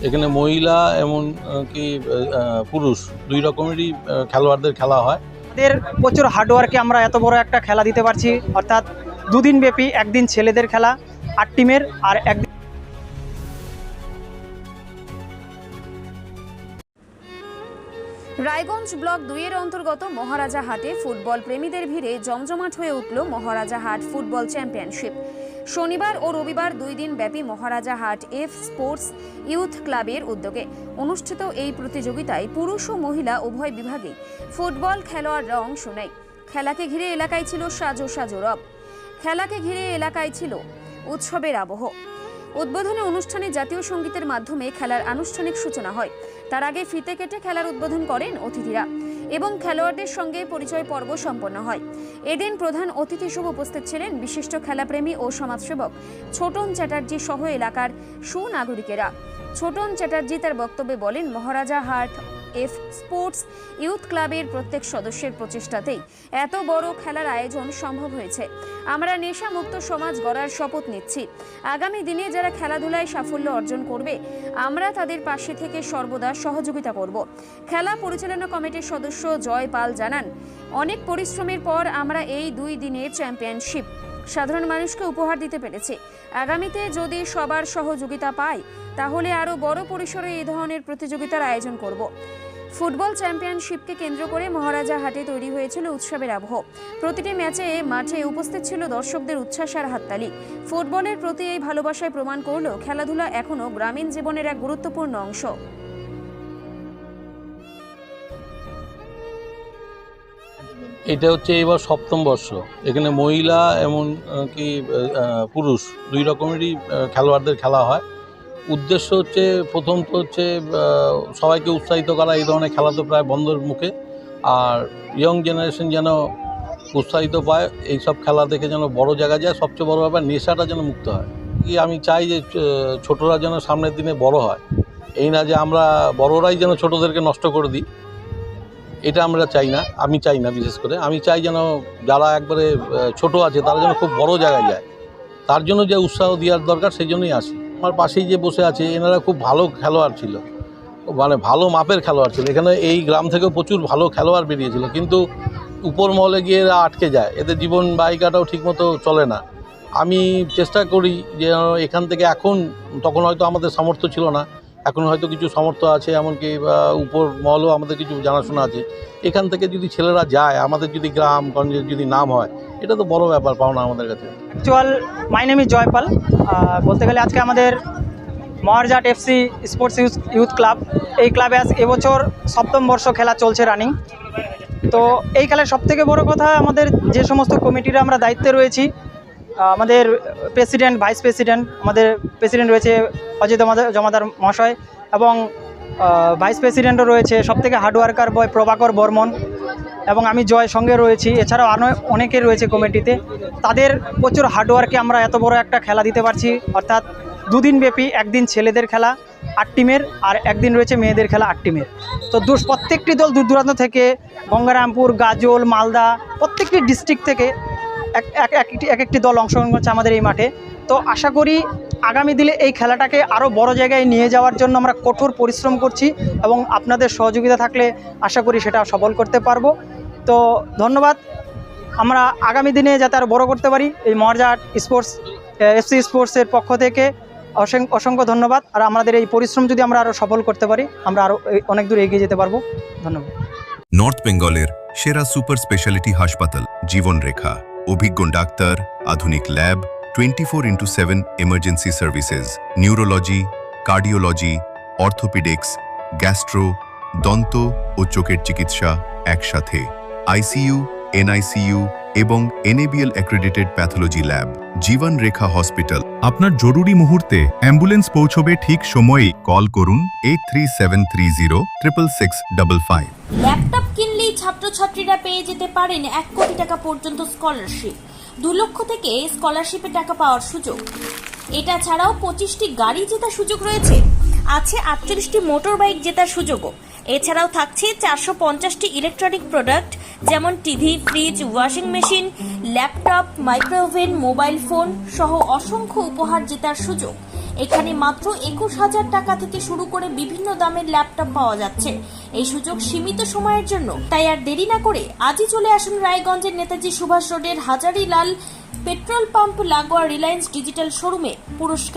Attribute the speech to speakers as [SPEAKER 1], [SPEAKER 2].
[SPEAKER 1] এখানে মহিলা এমন কি পুরুষ দুই রকমেরই খেলোয়াড়দের খেলা হয়।
[SPEAKER 2] আমাদের প্রচুর হার্ডওয়ার্কে আমরা এত বড় একটা খেলা দিতে পারছি, অর্থাৎ দুদিন ব্যাপী, একদিন ছেলেদের খেলা 8 টিমের আর একদিন।
[SPEAKER 3] রায়গঞ্জ ব্লক 2-এর অন্তর্গত মহারাজা হাটে ফুটবল প্রেমীদের ভিড়ে জমজমাট হয়ে উঠল মহারাজা হাট ফুটবল চ্যাম্পিয়নশিপ। শনিবার ও রবিবার 2 দিন ব্যাপী মহারাজা হাট এফ স্পোর্টস ইউথ ক্লাবের উদ্যোগে অনুষ্ঠিত এই প্রতিযোগিতায় পুরুষ ও মহিলা উভয় বিভাগে ফুটবল খেলোয়াড়রা অংশ নেয়। খেলাকে ঘিরে এলাকায় ছিল সাজো সাজো রব। খেলাকে ঘিরে এলাকায় ছিল উৎসবের আবহ। উদ্বোধনী অনুষ্ঠানে জাতীয় সঙ্গীতের মাধ্যমে খেলার আনুষ্ঠানিক সূচনা হয়। তার আগে ফিতে কেটে খেলার উদ্বোধন করেন অতিথিরা এবং খেলোয়াড়দের সঙ্গে পরিচয় পর্ব সম্পন্ন হয়। এদিন প্রধান অতিথি হিসেবে উপস্থিত ছিলেন বিশিষ্ট খেলাপ্রেমী ও সমাজসেবক ছোটন চ্যাটার্জি সহ এলাকার সুনাগরিকেরা। ছোটন চ্যাটার্জি তার বক্তব্যে বলেন, মহারাজা হাট এফ স্পোর্টস ইউথ ক্লাবের প্রত্যেক সদস্যের প্রচেষ্টাতেই এত বড় খেলার আয়োজন সম্ভব হয়েছে। আমরা নেশামুক্ত সমাজ গড়ার শপথ নিচ্ছি। আগামী দিনে যারা খেলাধুলায় সাফল্য অর্জন করবে, আমরা তাদের পাশে থেকে সর্বদা সহযোগিতা করব। খেলা পরিচালনা কমিটির সদস্য জয় পাল জানান, অনেক পরিশ্রমের পর আমরা এই 2 দিনের চ্যাম্পিয়নশিপ সাধারণ মানুষকে উপহার দিতে পেরেছি। আগামীতে যদি সবার সহযোগিতা পাই, তাহলে আরও বড় পরিসরে এই ধরনের প্রতিযোগিতার আয়োজন করব। ফুটবল চ্যাম্পিয়নশিপকে কেন্দ্র করে মহারাজা হাটে তৈরি হয়েছিল উৎসবের আবহ। প্রতিটি ম্যাচে মাঠে উপস্থিত ছিল দর্শকদের উচ্ছ্বাস আর হাততালি। ফুটবলের প্রতি এই ভালোবাসায় প্রমাণ করল খেলাধুলা এখনও গ্রামীণ জীবনের এক গুরুত্বপূর্ণ অংশ।
[SPEAKER 1] এটা হচ্ছে এবার 7ম বর্ষ। এখানে মহিলা এমন কি পুরুষ দুই রকমেরই খেলোয়াড়দের খেলা হয়। উদ্দেশ্য হচ্ছে, প্রথম তো হচ্ছে সবাইকে উৎসাহিত করা। এই ধরনের খেলা তো প্রায় বন্ধের মুখে, আর ইয়ং জেনারেশন যেন উৎসাহিত পায়, এইসব খেলা দেখে যেন বড় জায়গা যায়। সবচেয়ে বড় ব্যাপার, নেশাটা যেন মুক্ত হয়। আমি চাই যে ছোটরা যেন সামনের দিনে বড় হয়, এই না যে আমরা বড়রাই যেন ছোটদেরকে নষ্ট করে দিই। এটা আমরা চাই না, আমি চাই না। বিশেষ করে আমি চাই যেন যারা একবারে ছোট আছে তারা যেন খুব বড় জায়গায় যায়। তার জন্য যে উৎসাহ দেওয়ার দরকার, সেই জন্যই আসি। আমার পাশেই যে বসে আছে, এনারা খুব ভালো খেলোয়াড় ছিল, মানে ভালো মাপের খেলোয়াড় ছিল। এখানে এই গ্রাম থেকেও প্রচুর ভালো খেলোয়াড় বেরিয়েছিল, কিন্তু উপর মহলে গিয়ে এরা আটকে যায়, এদের জীবন বাহিকাটাও ঠিকমতো চলে না। আমি চেষ্টা করি যে এখান থেকে তখন হয়তো আমাদের সামর্থ্য ছিল না, এখন হয়তো কিছু সামর্থ্য আছে, এমনকি উপর মহলেও আমাদের কিছু জানাশোনা আছে। এখান থেকে যদি ছেলেরা যায়, আমাদের যদি গ্রামগঞ্জের যদি নাম হয়, এটা তো বড় ব্যাপার, পাওনা আমাদের কাছে।
[SPEAKER 2] Actual my name is Jaipal. বলতে গেলে আজকে আমাদের মহারাজা হাট এফসি স্পোর্টস ইউথ ক্লাব, এই ক্লাবে আজ এবছর 7ম বর্ষ খেলা চলছে, রানিং। তো এই খেলার সবথেকে বড় কথা, আমাদের যে সমস্ত কমিটিরা আমরা দায়িত্বে রয়েছি, আমাদের প্রেসিডেন্ট, ভাইস প্রেসিডেন্ট, আমাদের প্রেসিডেন্ট রয়েছে অজিত জমাদার মহাশয়, এবং ভাইস প্রেসিডেন্টও রয়েছে সবথেকে হার্ডওয়ার্কার বয় প্রভাকর বর্মন, এবং আমি জয় সঙ্গে রয়েছি। এছাড়াও আরও অনেকে রয়েছে কমিটিতে। তাদের প্রচুর হার্ডওয়ার্কে আমরা এত বড় একটা খেলা দিতে পারছি, অর্থাৎ 2 দিন ব্যাপী, একদিন ছেলেদের খেলা 8 টিমের আর একদিন রয়েছে মেয়েদের খেলা 8 টিমের। তো প্রত্যেকটি দল দূর দূরান্ত থেকে, গঙ্গারামপুর, গাজল, মালদা, প্রত্যেকটি ডিস্ট্রিক্ট থেকে এক একটি দল অংশগ্রহণ করছে আমাদের এই মাঠে। তো আশা করি আগামী দিনে এই খেলাটাকে আরও বড় জায়গায় নিয়ে যাওয়ার জন্য আমরা কঠোর পরিশ্রম করছি, এবং আপনাদের সহযোগিতা থাকলে আশা করি সেটা সফল করতে পারবো। তো ধন্যবাদ। আমরা আগামী দিনে যাতে আরও বড় করতে পারি, এই মহারাজা স্পোর্টস এফসি স্পোর্টসের পক্ষ থেকে অসংখ্য ধন্যবাদ। আর আমাদের এই পরিশ্রম যদি আমরা আরও সফল করতে পারি, আমরা আরও অনেক দূর এগিয়ে যেতে পারবো। ধন্যবাদ।
[SPEAKER 4] নর্থ বেঙ্গলের সেরা সুপার স্পেশালিটি হাসপাতাল জীবনরেখা, অভিজ্ঞ ডাক্তার, আধুনিক lab, 24x7 emergency services, neurology, cardiology, orthopaedics, gastro, দন্ত ও চোখের চিকিৎসা একসাথে, আইসিইউ, এনআইসিইউ এবং NABL অ্যাক্রেডিটেড প্যাথোলজি ল্যাব। জীবন রেখা হসপিটাল। আপনার জরুরি মুহূর্তে অ্যাম্বুলেন্স পৌঁছবে ঠিক সময়েই। কল করুন 8373066655।
[SPEAKER 5] ল্যাপটপ কিনলেই ছাত্রছাত্রীরা পেয়ে যেতে পারেন 1 কোটি টাকা পর্যন্ত স্কলারশিপ। 2 লক্ষ থেকে স্কলারশিপে টাকা পাওয়ার সুযোগ। এটা ছাড়াও 25টি গাড়ি জেতার সুযোগ রয়েছে। আছে 48টি মোটর বাইক জেতার সুযোগও। এছাড়াও থাকছে 450টি ইলেকট্রনিক প্রোডাক্ট, যেমন TV, fridge, washing machine, laptop, micro oven, mobile phone সহ অসংখ্য উপহার জেতার সুযোগ। এখানে মাত্র 21,000 টাকা থেকে শুরু করে বিভিন্ন দামের ল্যাপটপ পাওয়া যাচ্ছে। এই সুযোগ সীমিত সময়ের জন্য, তাই আর দেরি না করে আজই চলে আসুন রায়গঞ্জের নেতাজি সুভাষ রোডের হাজারিলাল পেট্রোল পাম্প লাগোয়া রিলায়েন্স ডিজিটাল শোরুমে। পুরস্কার